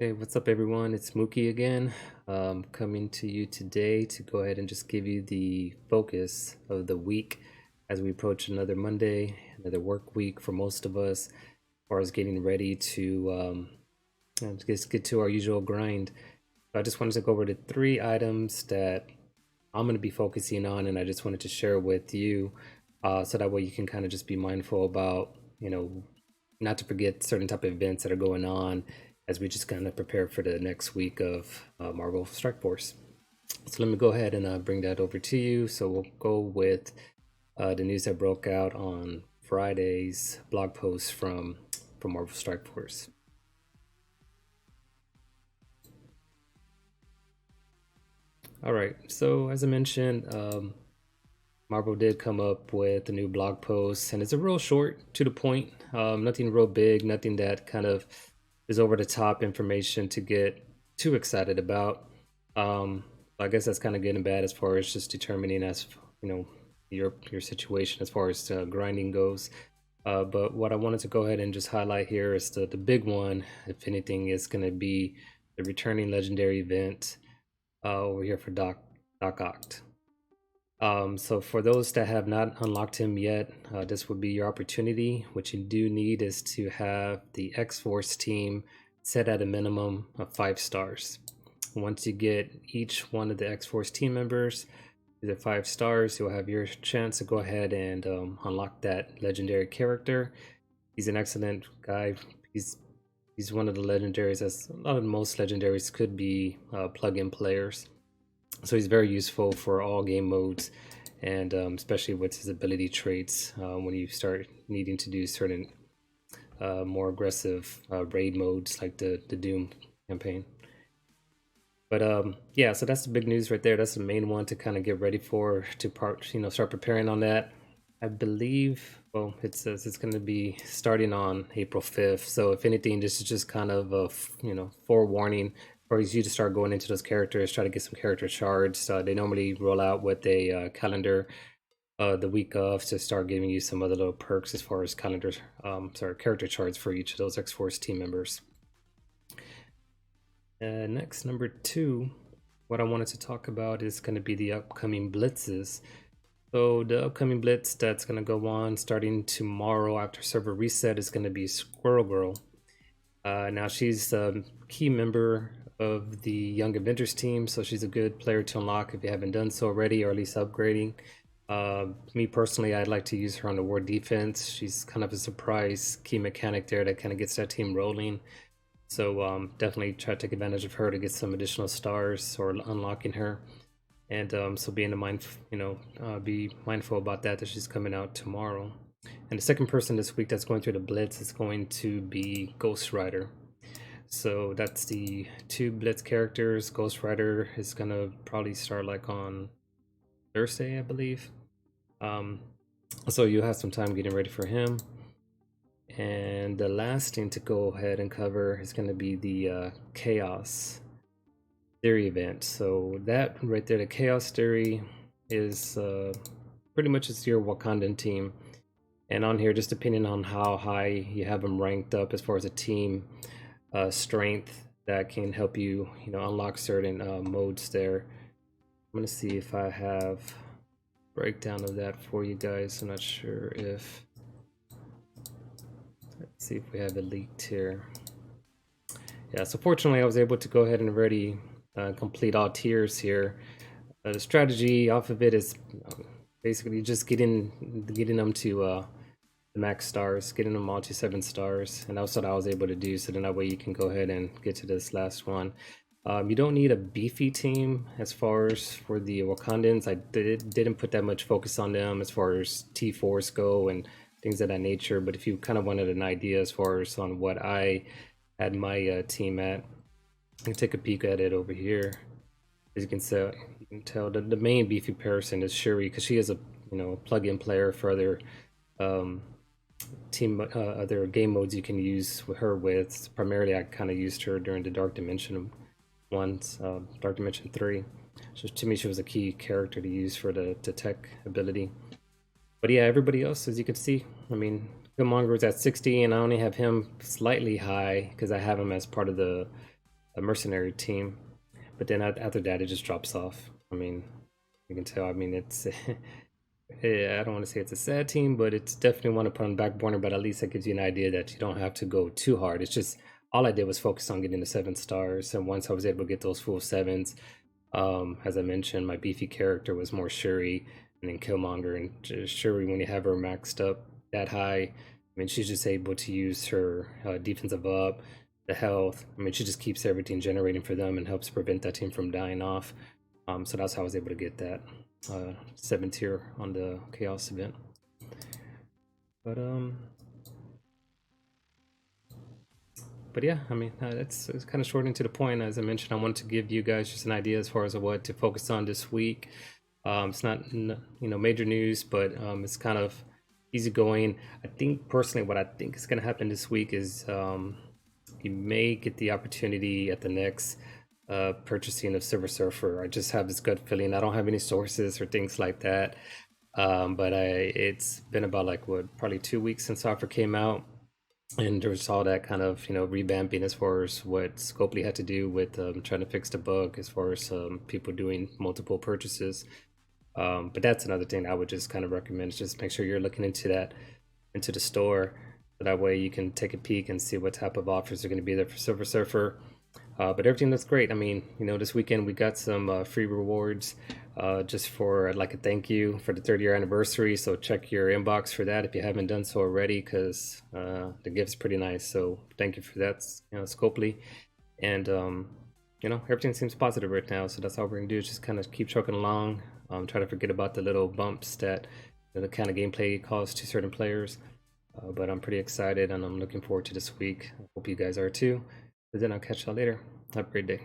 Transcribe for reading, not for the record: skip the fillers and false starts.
Hey, what's up, everyone? It's Mookie again, coming to you today to go ahead and just give you the focus of the week as we approach another Monday, another work week for most of us, as far as getting ready to just get to our usual grind. I just wanted to go over the three items that I'm going to be focusing on, and I just wanted to share with you so that way you can kind of just be mindful about, not to forget certain type of events that are going on as we just kind of prepare for the next week of Marvel Strike Force. So let me go ahead and bring that over to you. So we'll go with the news that broke out on Friday's blog post from Marvel Strike Force. All right, so as I mentioned, Marvel did come up with a new blog post, and it's a real short, to the point. Nothing real big, nothing that kind of is over the top information to get too excited about. Um, I guess that's kind of good and bad as far as just determining as your situation as far as grinding goes. But what I wanted to go ahead and just highlight here is the big one. If anything, is going to be the returning legendary event over here for Doc Ock. So for those that have not unlocked him yet, this would be your opportunity. What you do need is to have the X-Force team set at a minimum of 5 stars. Once you get each one of the X-Force team members to the 5 stars, you'll have your chance to go ahead and unlock that legendary character. He's an excellent guy. He's one of the legendaries, as a lot of most legendaries could be plug-in players. So he's very useful for all game modes, and especially with his ability traits when you start needing to do certain more aggressive raid modes like the Doom campaign. But yeah, so that's the big news right there. That's the main one to kind of get ready for, to start preparing on that. I believe, well, it says it's going to be starting on April 5th. So if anything, this is just kind of a forewarning for you to start going into those characters, try to get some character shards. They normally roll out with a calendar the week of to start giving you some other little perks as far as character charts for each of those X-Force team members. Next, number 2, what I wanted to talk about is going to be the upcoming blitzes. So the upcoming blitz that's going to go on starting tomorrow after server reset is going to be Squirrel Girl. Now she's a key member of the Young Avengers team, so she's a good player to unlock if you haven't done so already, or at least upgrading. Me personally, I'd like to use her on the war defense. She's kind of a surprise key mechanic there that kind of gets that team rolling. So definitely try to take advantage of her to get some additional stars or unlocking her. And so be mindful about that she's coming out tomorrow. And the second person this week that's going through the blitz is going to be Ghost Rider. So that's the 2 blitz characters. Ghost Rider is gonna probably start like on Thursday, I believe. So you have some time getting ready for him. And the last thing to go ahead and cover is going to be the Chaos Theory event. So that right there, the Chaos Theory, is pretty much it's your Wakandan team. And on here, just depending on how high you have them ranked up as far as a team strength, that can help you, unlock certain modes there. I'm gonna see if I have breakdown of that for you guys. I'm not sure if. Let's see if we have it leaked here. Yeah, so fortunately I was able to go ahead and already complete all tiers here. The strategy off of it is basically just getting them to the max stars, getting them all to 7 stars, and that's what I was able to do. So then that way you can go ahead and get to this last one. You don't need a beefy team as far as for the Wakandans. I didn't put that much focus on them as far as T4s go and things of that nature. But if you kind of wanted an idea as far as on what I had my team at, you can take a peek at it over here. As you can tell the main beefy person is Shuri, because she is a plug-in player for other other game modes you can use with her with. Primarily, I kind of used her during the Dark Dimension ones, Dark Dimension 3. So to me, she was a key character to use for the tech ability. But yeah, everybody else, as you can see, I mean, Killmonger's at 60, and I only have him slightly high because I have him as part of the mercenary team. But then after that, it just drops off. I mean, you can tell. I mean, it's yeah, I don't want to say it's a sad team, but it's definitely one to put on the back burner. But at least that gives you an idea that you don't have to go too hard. It's just all I did was focus on getting the 7 stars, and once I was able to get those full sevens, as I mentioned, my beefy character was more Shuri and then Killmonger. And Shuri, when you have her maxed up that high, I mean, she's just able to use her defensive up, the health. I mean, she just keeps everything generating for them and helps prevent that team from dying off. So that's how I was able to get that 7 tier on the Chaos event. But yeah, I mean, it's kind of short and to the point. As I mentioned, I wanted to give you guys just an idea as far as what to focus on this week. It's not, major news, but it's kind of easygoing. I think personally, what I think is going to happen this week is you may get the opportunity at the next purchasing of Silver Surfer. I just have this gut feeling. I don't have any sources or things like that, but it's been about probably 2 weeks since Offer came out. And there was all that kind of revamping as far as what Scopely had to do with trying to fix the bug as far as people doing multiple purchases. But that's another thing I would just kind of recommend, is just make sure you're looking into the store, so that way you can take a peek and see what type of offers are going to be there for Silver Surfer. But everything looks great. I mean, this weekend we got some free rewards just for like a thank you for the 30-year anniversary. So check your inbox for that if you haven't done so already, because the gift's pretty nice. So thank you for that, Scopely. And everything seems positive right now. So that's all we're gonna do, is just kind of keep trucking along. Try to forget about the little bumps that the kind of gameplay caused to certain players. But I'm pretty excited and I'm looking forward to this week. I hope you guys are too. But then I'll catch y'all later. Have a great day.